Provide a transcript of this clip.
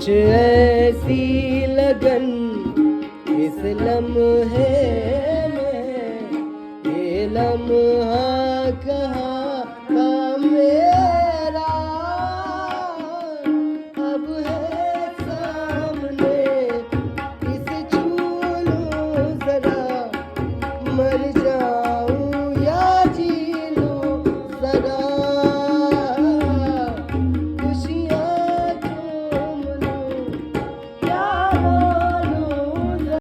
कुछ ऐसी लगन इस लम्हे में, ये लम्हा कहाँ था मेरा, अब है सामने, इसे छू लूं जरा, मर